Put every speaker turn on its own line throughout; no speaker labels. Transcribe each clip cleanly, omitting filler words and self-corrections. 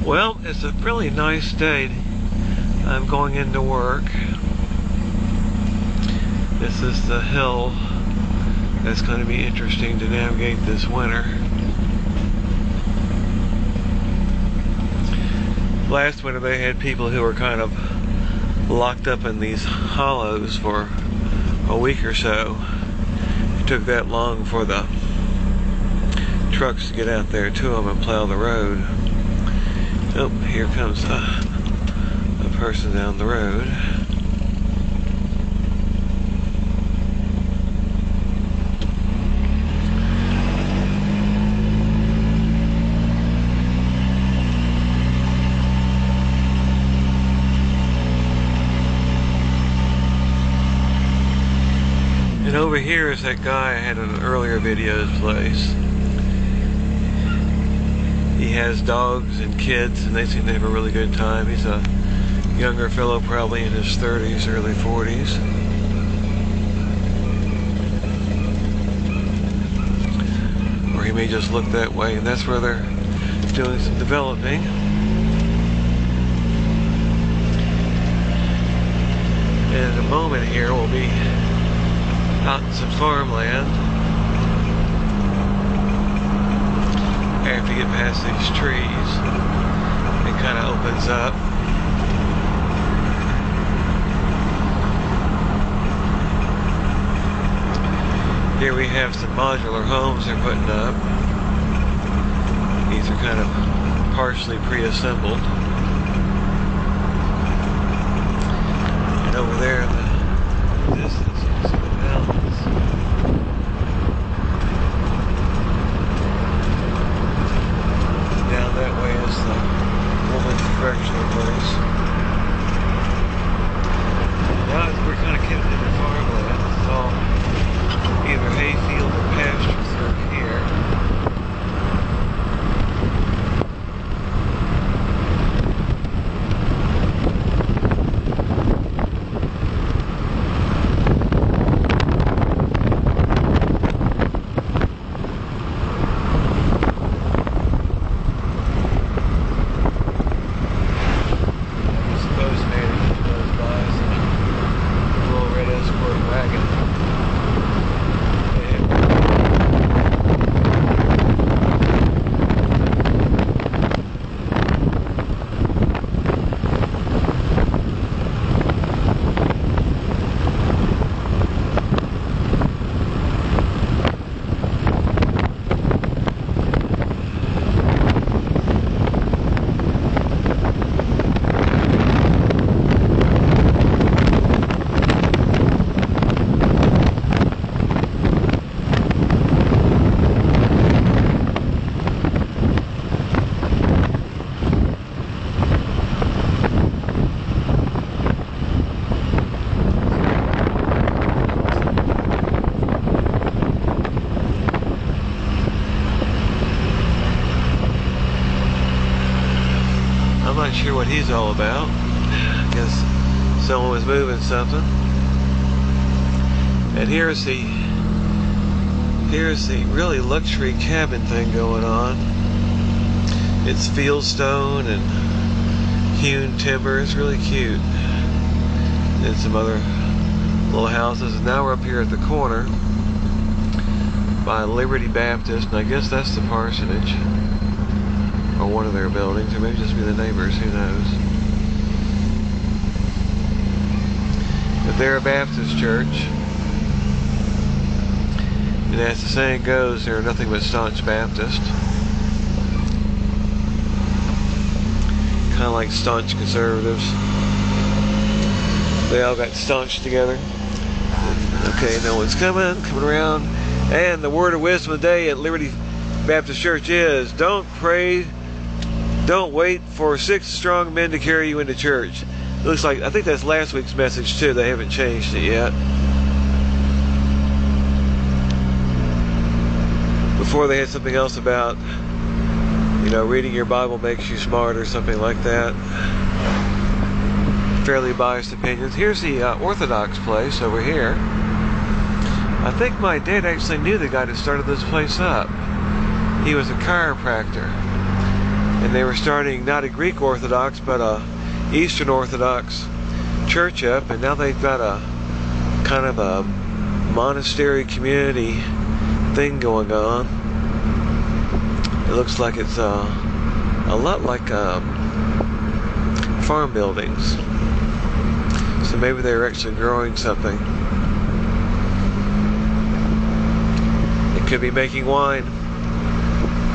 Well, it's a really nice day. I'm going into work. This is the hill that's going to be interesting to navigate this winter. Last winter they had people who were kind of locked up in these hollows for a week or so. It took that long for the trucks to get out there to them and plow the road. Oh, here comes a person down the road. And over here is that guy I had in an earlier video's place. He has dogs and kids, and they seem to have a really good time. He's a younger fellow, probably in his 30s, early 40s. Or he may just look that way, and that's where they're doing some developing. And in a moment here, we'll be out in some farmland. After you get past these trees, it kind of opens up. Here we have some modular homes they're putting up. These are kind of partially pre-assembled. And over there in the distance, you can see the mountains. Down that way is the woman's correctional place. Now we're kind of getting into farmland. It's all either hayfield or pasture through here. I'm not sure what he's all about. I guess someone was moving something. And here's the really luxury cabin thing going on. It's fieldstone and hewn timber. It's really cute. And some other little houses. And now we're up here at the corner by Liberty Baptist, and I guess that's the parsonage. Or one of their buildings, or maybe just be the neighbors, who knows. But they're a Baptist church, and as the saying goes, they're nothing but staunch Baptist. Kind of like staunch conservatives. They all got staunch together. Okay, no one's coming around. And the word of wisdom of the day at Liberty Baptist Church is, don't wait for 6 strong men to carry you into church. It looks like, I think that's last week's message too. They haven't changed it yet. Before they had something else about, you know, reading your Bible makes you smart or something like that. Fairly biased opinions. Here's the Orthodox place over here. I think my dad actually knew the guy that started this place up. He was a chiropractor. and they were starting not a Greek Orthodox but a Eastern Orthodox church up, and now they've got a kind of a monastery community thing going on. It looks like it's a lot like farm buildings, so maybe they're actually growing something. It could be making wine.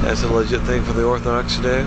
That's a legit thing for the Orthodox to do.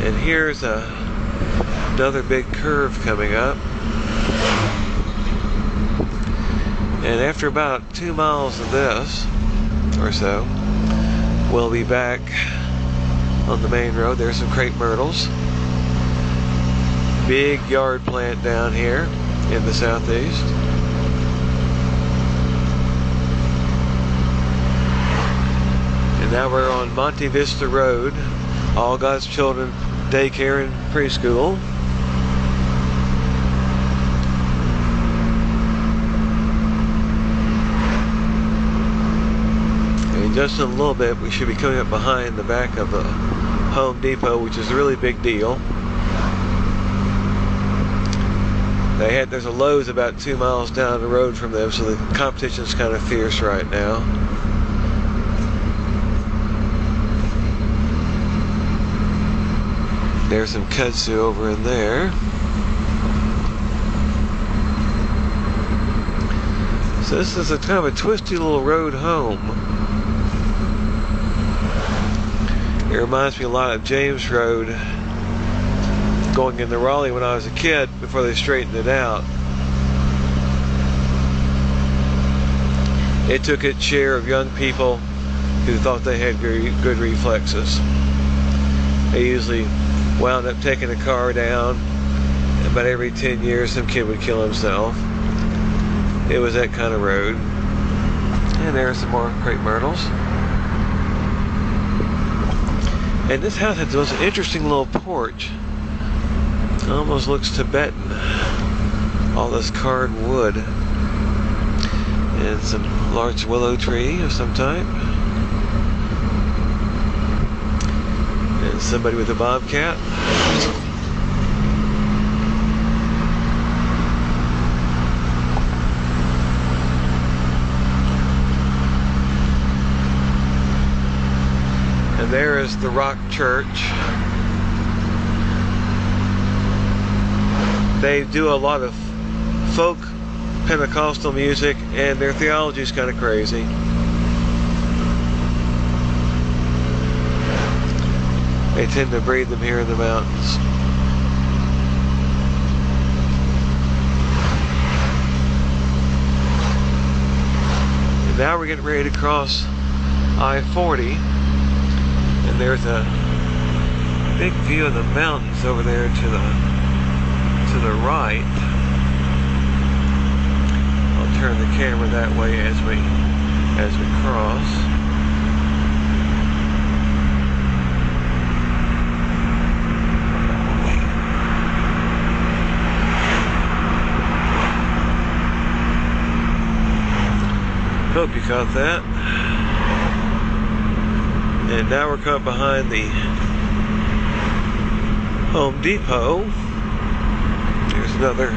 And here's another big curve coming up. And after about 2 miles of this, or so, we'll be back on the main road. There's some crepe myrtles. Big yard plant down here in the southeast. And now we're on Monte Vista Road, All God's Children Daycare and Preschool. And just in a little bit, we should be coming up behind the back of the Home Depot, which is a really big deal. There's a Lowe's about 2 miles down the road from them, so the competition's kind of fierce right now. There's some kudzu over in there. So this is a kind of a twisty little road home. It reminds me a lot of James Road going into Raleigh when I was a kid before they straightened it out. It took its share of young people who thought they had good reflexes. They usually wound up taking a car down. About every 10 years some kid would kill himself. It was that kind of road. And there's some more crepe myrtles. And this house has the most interesting little porch. It almost looks Tibetan. All this carved wood. And some large willow tree of some type. And somebody with a bobcat. And there is the Rock Church. They do a lot of folk Pentecostal music, and their theology is kind of crazy. They tend to breed them here in the mountains. And now we're getting ready to cross I-40, and there's a big view of the mountains over there to the right. I'll turn the camera that way as we cross. Hope you caught that. And now we're coming behind the Home Depot. There's another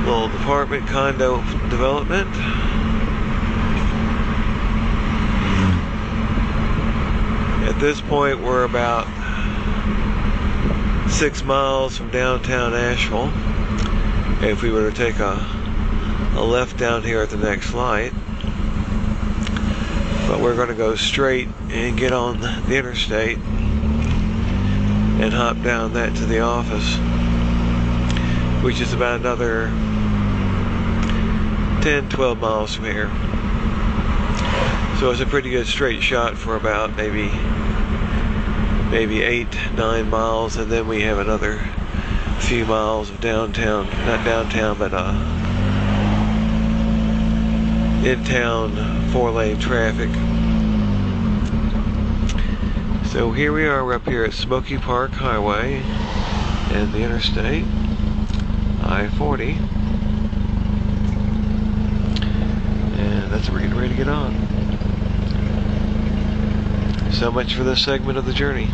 little apartment condo development. At this point we're about 6 miles from downtown Asheville. If we were to take a left down here at the next light. But we're going to go straight and get on the interstate and hop down that to the office, which is about another 10-12 miles from here. So it's a pretty good straight shot for about maybe 8-9 miles, and then we have another few miles of downtown, not downtown, but in-town 4-lane traffic. So here we are, we're up here at Smoky Park Highway and the interstate, I-40. And that's what we're getting ready to get on. So much for this segment of the journey.